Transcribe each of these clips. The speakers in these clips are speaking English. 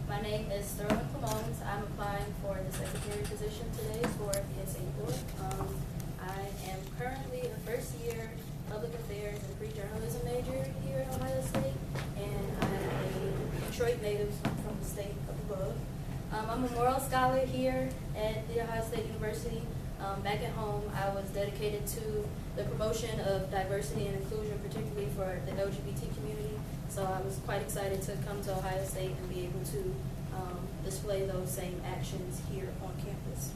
My name is Clemmons. I'm applying for the secretary position today for BSA board. I am currently a first-year public affairs and free journalism major here at Ohio State, and I'm a Detroit native from the state up above. I'm a moral scholar here at The Ohio State University. Back at home, I was dedicated to the promotion of diversity and inclusion, particularly for the LGBT community. So I was quite excited to come to Ohio State and be able to display those same actions here on campus.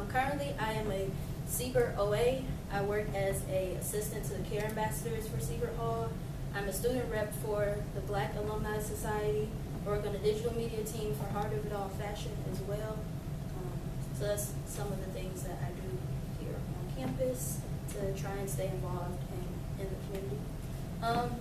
Currently, I am a Siebert OA. I work as an assistant to the care ambassadors for Siebert Hall. I'm a student rep for the Black Alumni Society. I work on the digital media team for Heart of It All Fashion as well. So that's some of the things that I do here on campus to try and stay involved in the community.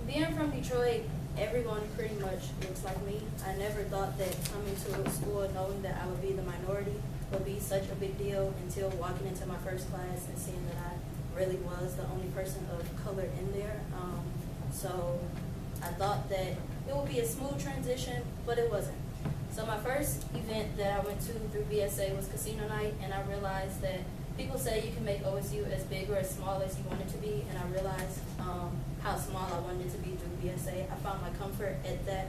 Being from Detroit, everyone pretty much looks like me. I never thought that coming to a school knowing that I would be the minority would be such a big deal until walking into my first class and seeing that I really was the only person of color in there. So I thought that it would be a smooth transition, but it wasn't. So my first event that I went to through BSA was casino night, and I realized that people say you can make OSU as big or as small as you want it to be, and I realized how small I wanted it to be through BSA. I found my comfort at that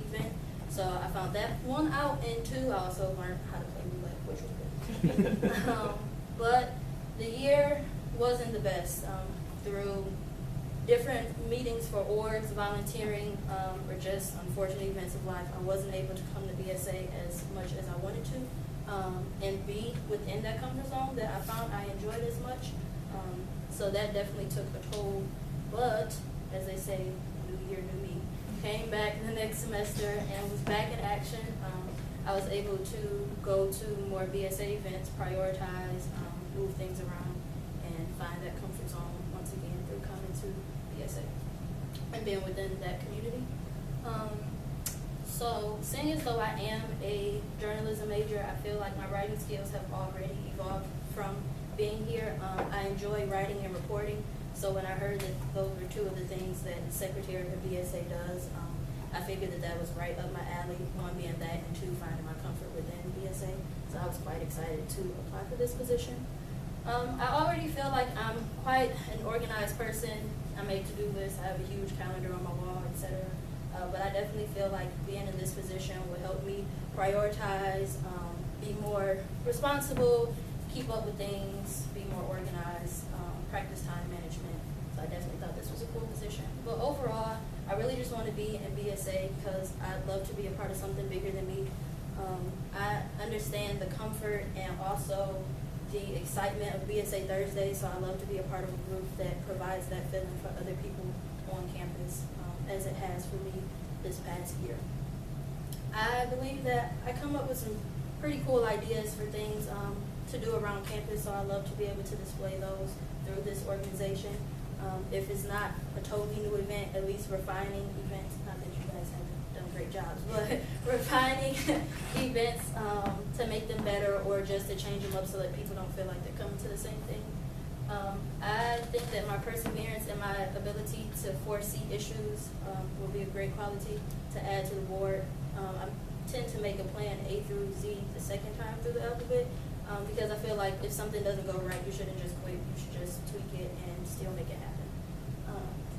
event. So I found that one out, and two, I also learned how to play roulette, which was good. But the year wasn't the best. Through different meetings for orgs, volunteering, or just unfortunate events of life, I wasn't able to come to BSA as much as I wanted to, and be within that comfort zone that I found I enjoyed as much. So that definitely took a toll. But, as they say, new year, new me. Came back the next semester and was back in action. I was able to go to more BSA events, prioritize, move things around, and find that comfort zone once again through coming to BSA and being within that community. So seeing as though I am a journalism major, I feel like my writing skills have already evolved from being here. I enjoy writing and reporting. So when I heard that those were two of the things that the secretary of BSA does, I figured that that was right up my alley, one being that, and two, finding my comfort within BSA. So I was quite excited to apply for this position. I already feel like I'm quite an organized person. I make to-do lists, I have a huge calendar on my wall, etc. But I definitely feel like being in this position will help me prioritize, be more responsible, keep up with things, be more organized, practice time management. So I definitely thought this was a cool position. But overall, I really just want to be in BSA because I'd love to be a part of something bigger than me. I understand the comfort and also the excitement of BSA Thursday, so I love to be a part of a group that provides that feeling for other people on campus, as it has for me this past year. I believe that I come up with some pretty cool ideas for things to do around campus, so I love to be able to display those through this organization. If it's not a totally new event, at least refining events, not that you guys have done great jobs, but refining events to make them better or just to change them up so that people don't feel like they're coming to the same thing. I think that my perseverance and my ability to foresee issues will be a great quality to add to the board. I tend to make a plan A through Z the second time through the alphabet because I feel like if something doesn't go right, you shouldn't just quit. You should just tweak it and still make it happen.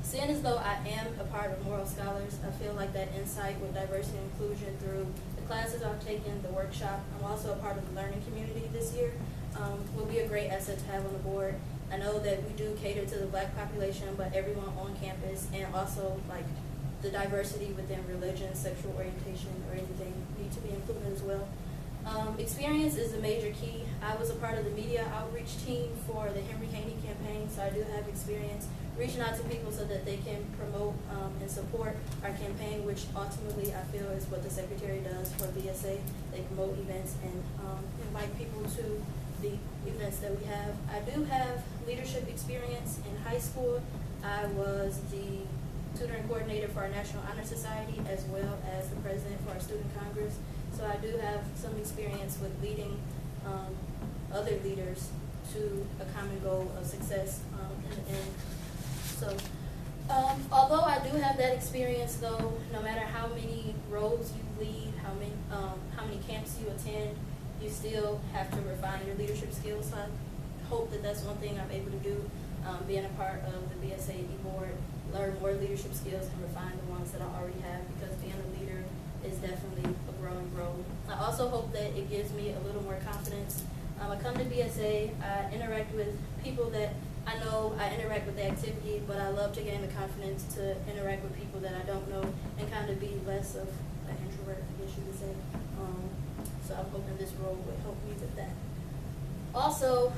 Seeing as though I am a part of Moral Scholars, I feel like that insight with diversity and inclusion through the classes I've taken, the workshop, I'm also a part of the learning community this year, will be a great asset to have on the board. I know that we do cater to the Black population, but everyone on campus and also like the diversity within religion, sexual orientation, or anything need to be included as well. Experience is a major key. I was a part of the media outreach team for the Henry Haney campaign, so I do have experience reaching out to people so that they can promote and support our campaign, which ultimately I feel is what the secretary does for BSA. They promote events and invite people to the events that we have. I do have leadership experience in high school. I was the tutoring coordinator for our National Honor Society as well as the president for our Student Congress. So I do have some experience with leading other leaders to a common goal of success in the end. So although I do have that experience though, no matter how many roles you lead, how many camps you attend, you still have to refine your leadership skills. So I hope that that's one thing I'm able to do, being a part of the BSAE board, learn more leadership skills and refine the ones that I already have, because being a leader is definitely a growing role. I also hope that it gives me a little more confidence. I come to BSA, I interact with people that I know, I interact with the activity, but I love to gain the confidence to interact with people that I don't know and kind of be less of an introvert, I guess you would say. So I'm hoping this role would help me with that. Also,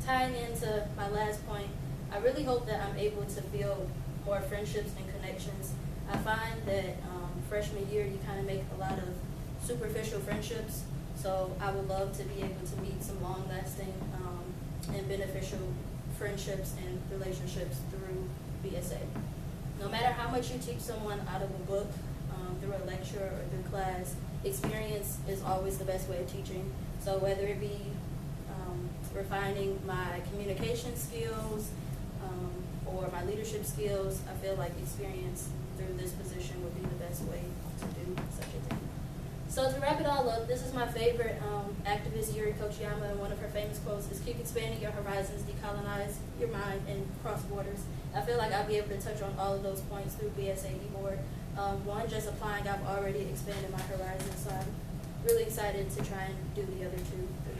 tying into my last point, I really hope that I'm able to build more friendships and connections. I find that freshman year you kind of make a lot of superficial friendships, so I would love to be able to meet some long-lasting and beneficial friendships and relationships through BSA. No matter how much you teach someone out of a book, through a lecture or through class, experience is always the best way of teaching. So whether it be refining my communication skills or my leadership skills, I feel like experience through this position would be the best way to do such a thing. So to wrap it all up, this is my favorite activist, Yuri Kochiyama, and one of her famous quotes is, "Keep expanding your horizons, decolonize your mind, and cross borders." I feel like I'll be able to touch on all of those points through BSAE board. One, just applying, I've already expanded my horizons, so I'm really excited to try and do the other two through